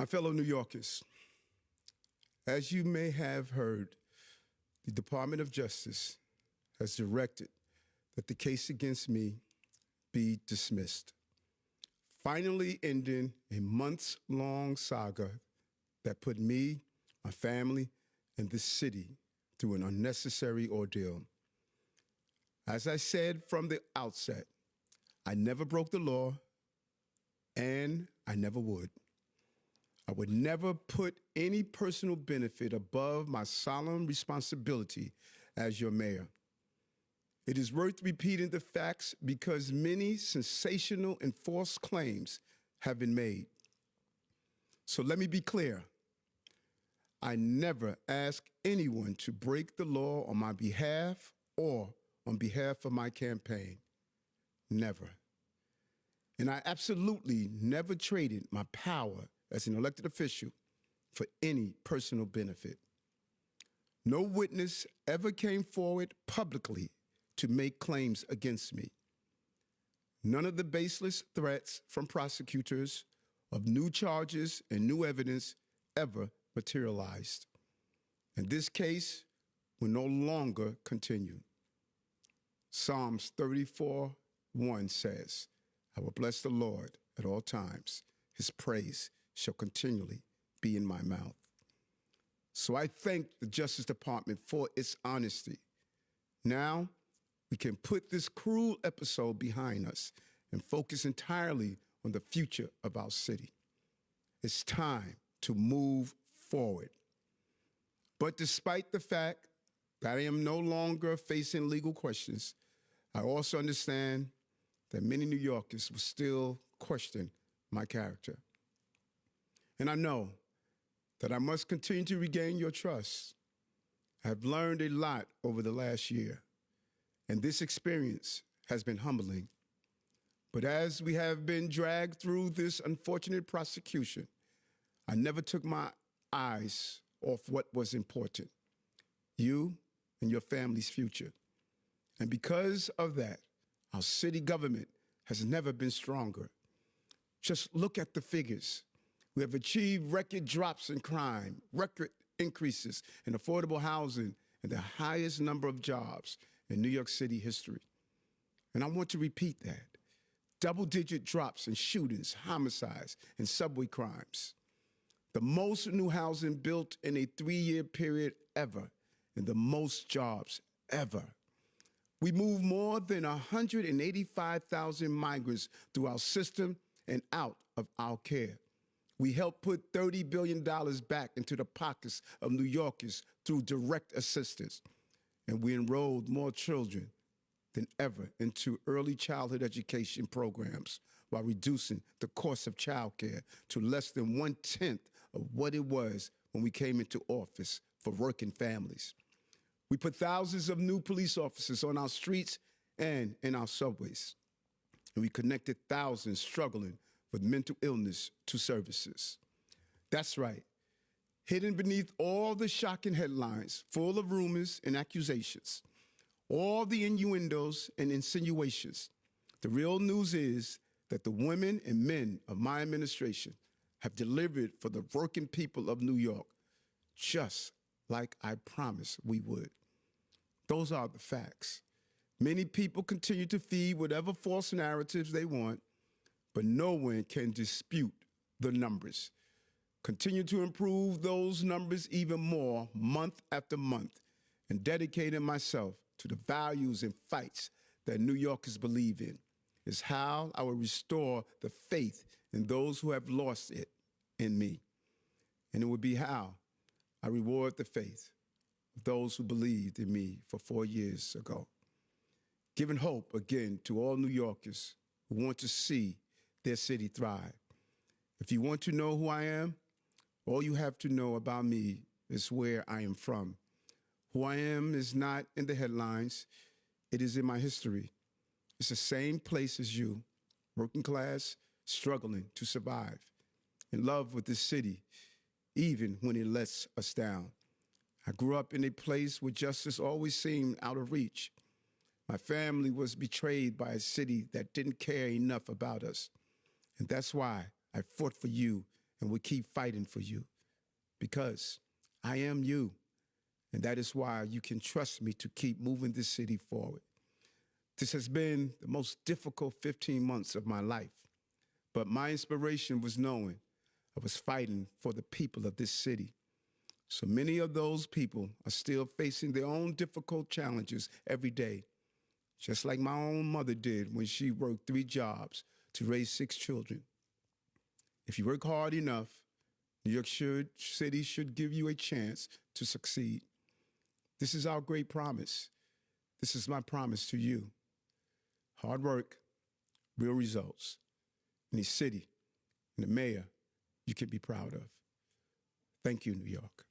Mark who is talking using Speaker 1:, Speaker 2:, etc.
Speaker 1: My fellow New Yorkers, as you may have heard, the Department of Justice has directed that the case against me be dismissed, finally ending a months-long saga that put me, my family, and this city through an unnecessary ordeal. As I said from the outset, I never broke the law, and I never would. I would never put any personal benefit above my solemn responsibility as your mayor. It is worth repeating the facts because many sensational and false claims have been made. So let me be clear. I never asked anyone to break the law on my behalf or on behalf of my campaign. Never. And I absolutely never traded my power as an elected official for any personal benefit. No witness ever came forward publicly to make claims against me. None of the baseless threats from prosecutors of new charges and new evidence ever materialized. And this case will no longer continue. Psalms 34:1 says, I will bless the Lord at all times. His praise shall continually be in my mouth. So I thank the Justice Department for its honesty. Now we can put this cruel episode behind us and focus entirely on the future of our city. It's time to move forward. But despite the fact that I am no longer facing legal questions, I also understand that many New Yorkers will still question my character. And I know that I must continue to regain your trust. I have learned a lot over the last year, and this experience has been humbling. But as we have been dragged through this unfortunate prosecution, I never took my eyes off what was important, you and your family's future. And because of that, our city government has never been stronger. Just look at the figures. We have achieved record drops in crime, record increases in affordable housing, and the highest number of jobs in New York City history. And I want to repeat that. Double-digit drops in shootings, homicides, and subway crimes. The most new housing built in a 3-year period ever, and the most jobs ever. We move more than 185,000 migrants through our system and out of our care. We helped put $30 billion back into the pockets of New Yorkers through direct assistance. And we enrolled more children than ever into early childhood education programs while reducing the cost of childcare to less than 1/10 of what it was when we came into office for working families. We put thousands of new police officers on our streets and in our subways. And we connected thousands struggling with mental illness to services. That's right. Hidden beneath all the shocking headlines, full of rumors and accusations, all the innuendos and insinuations, the real news is that the women and men of my administration have delivered for the working people of New York, just like I promised we would. Those are the facts. Many people continue to feed whatever false narratives they want, but no one can dispute the numbers. Continue to improve those numbers even more month after month and dedicating myself to the values and fights that New Yorkers believe in is how I will restore the faith in those who have lost it in me. And it will be how I reward the faith of those who believed in me for 4 years ago. Giving hope again to all New Yorkers who want to see their city thrive. If you want to know who I am, all you have to know about me is where I am from. Who I am is not in the headlines. It is in my history. It's the same place as you, working class, struggling to survive, in love with this city, even when it lets us down. I grew up in a place where justice always seemed out of reach. My family was betrayed by a city that didn't care enough about us. And that's why I fought for you and will keep fighting for you because I am you. And that is why you can trust me to keep moving this city forward. This has been the most difficult 15 months of my life, but my inspiration was knowing I was fighting for the people of this city. So many of those people are still facing their own difficult challenges every day, just like my own mother did when she worked 3 jobs to raise 6 children. If you work hard enough, New York City should give you a chance to succeed. This is our great promise. This is my promise to you. Hard work, real results. In a city, and a mayor you can be proud of. Thank you, New York.